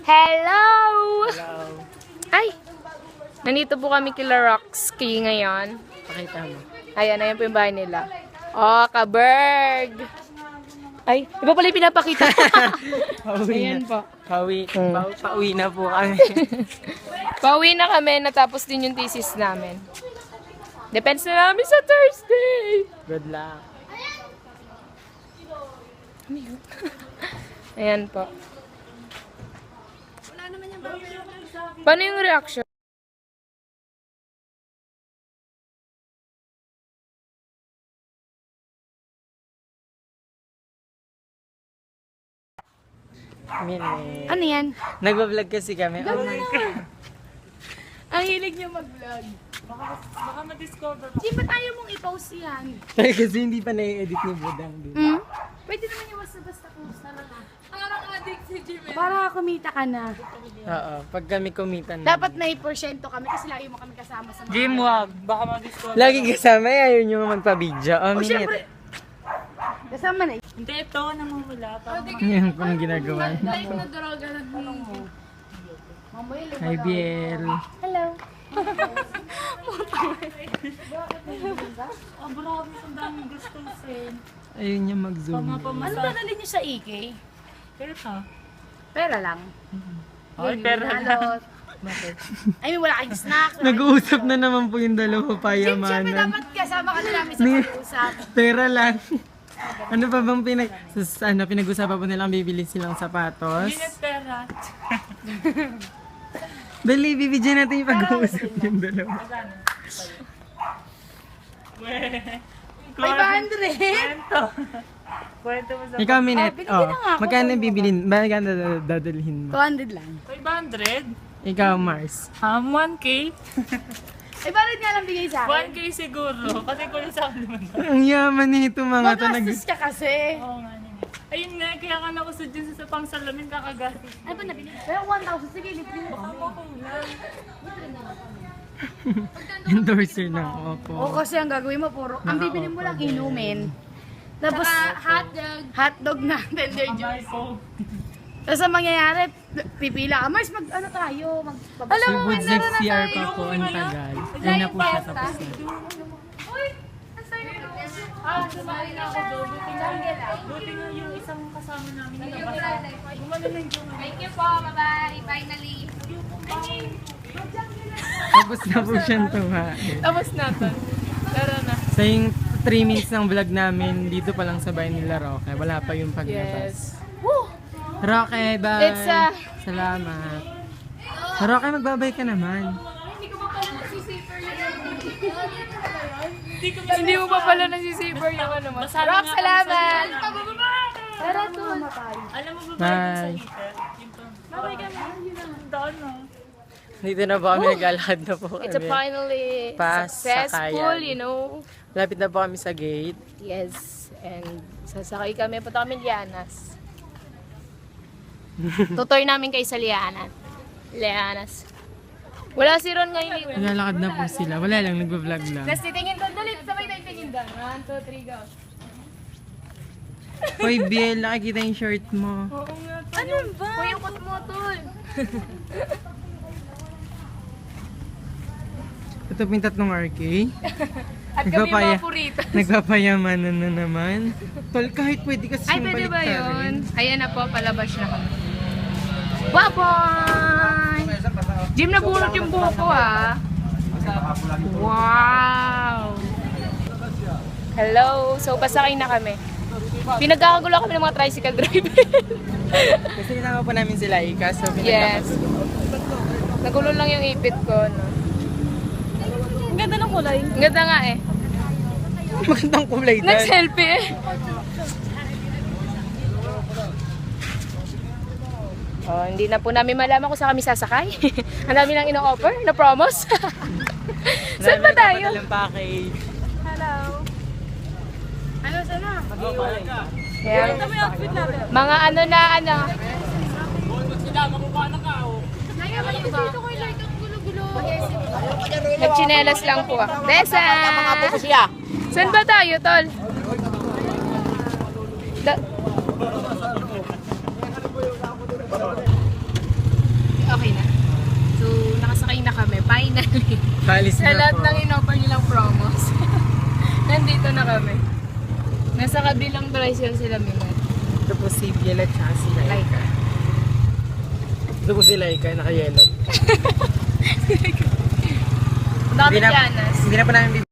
Hello! Hello. Ay! Nandito po kami kila Roxy ngayon. Pakita mo. Ayan, ayan po yung bahay nila. Oh, kaberg! Ay, iba pala yung pinapakita. Ayan po. Pauwi na po kami. Pauwi na kami, natapos din yung thesis namin. Depends na namin sa Thursday. Good luck. Ayan po. Paano yung reaction? Mili. Ano yan? Nagbablog kasi kami. Oh my God. Ang hilig niya mag-vlog. Baka ma-discover. Di ba tayo mong i-post yan? Kasi hindi pa na-edit ni Budang. Diba? Hmm? Pwede naman yung basta-basta post na lang. Parang addict si Jimmy. Para kumita ka na. Oo. Pag kami kumita na. Dapat na i-porsyento kami kasi lagi mo kami kasama sa mga... Jim, wag. Baka ma-discover. Lagi kasama. Ayaw nyo magpa-video. Oh, O minute. syempre, kasama na. Hindi, ito. Namumula. Parang Yan po ang ginagawa. Like na droga na mo. Hi, Biel. Hello. marami ang daming gusto sin. Ayaw niya mag-zoom. Ano Pamapamasa. ba nalin niyo sa EK? Pero ha? Pera lang. Ay, pero Halot. I mean, wala kayong snacks. Nag-uusap na naman po yung dalawa Siyempre payamanan. dapat kasama ka na namin sa pag-uusap. Pera lang. Ano pa bang pinag-usapan po nilang bibili silang sapatos? Minute pera. Dali, bibigyan natin yung pag-uusap yung dalawa. 500? Kwento mo sa Ikaw, Minette. bigyan na nga ako. Magkano bibilin? Magkano dadalhin mo? 200 lang. 500? Ikaw, Mars. 1K? Ay, bakit nga lang bigay sa akin? 1K siguro. Kasi kulang sa akin naman. Ang yaman nito mga to. Magastos ka kasi. Oo nga nila. Ayun nga, kaya ka nakusod dyan sa pangsalamin kakagastos. Ay, ba nabili? Pero 1,000. Sige, libre mo. Endorser ng Oppo. O kasi ang gagawin mo, puro, ang bibili mo lang inumin. Tapos, hotdog na, tender juice. Tapos ang mangyayari, pipila ka. Mars, ano tayo? Alam mo, Would next CR pa po ang tagal. Ayun na po siya tapos na. Uy! Ang sayo ko. Sumali na ako doon. Buti nga yung isang kasama namin na nabasa. Gumano ng joke. Thank you po, bye-bye. Finally. Tapos na po siyang tumain. Tapos na to. Tara na. Sa yung 3 minutes ng vlog namin, dito pa lang sa bahay nila Roque. Wala pa yung paglabas. Woo! Roque, bye! It's Salamat. Roque, magbabay ka naman. Hindi mo pa pala nasisipper yung ano mo. Rock, salamat! Tara to. Alam mo ba Bye. Babay ka na. Yun ang doon, no? Dito na po kami, naglalakad na po kami. It's a finally Pass, successful, sakayan. you know. Lapit na po kami sa gate. Yes. And sasakay kami. Punta kami Lianas. Tutoy namin kayo sa Lianas. Wala si Ron ngayon. Naglalakad na po sila. Wala lang, nagbablog lang. Tapos titingin doon. Dali, sabay tayo tingin doon. 1, 2, 3, go. Hoy, Biel, nakikita yung shirt mo. Ano ba? Uy, yung kot mo, tol. Ito po yung tatlong RK. At kami yung mga purito. Nagpapayamanan na naman. Tol, kahit pwede kasi Ay, yung pwede ba baliktarin. yun? Ayan na po, palabas na kami. Bye-bye! Jim, nabunot yung buhok ko, ha? Wow! Hello! So, pasakay na kami. Pinagkakagulo kami ng mga tricycle driver. Kasi sinama po namin sila, Ika. So, Yes. Nagulo lang yung ipit ko, no? Ang ganda ng kulay. Ang ganda nga eh. magandang kulay dahil. Nag-selfie eh. Oh, hindi na po namin malaman kung saan kami sasakay. Ang dami lang ino-offer na promos. Saan ba tayo? Ng package. Hello. Ano, sana? Yeah. Mga ano na ano. Nagchinelas lang po ako. Desa! Saan ba tayo, tol? Paalis Sa na lahat po. ng in-offer nilang promos. Nandito na kami. Nasa kabilang tricycle sila Milan. Ito po si Biel at saka si Laika. Ito po si Laika, naka-yellow. Dami Hindi na- Janas. Hindi na po namin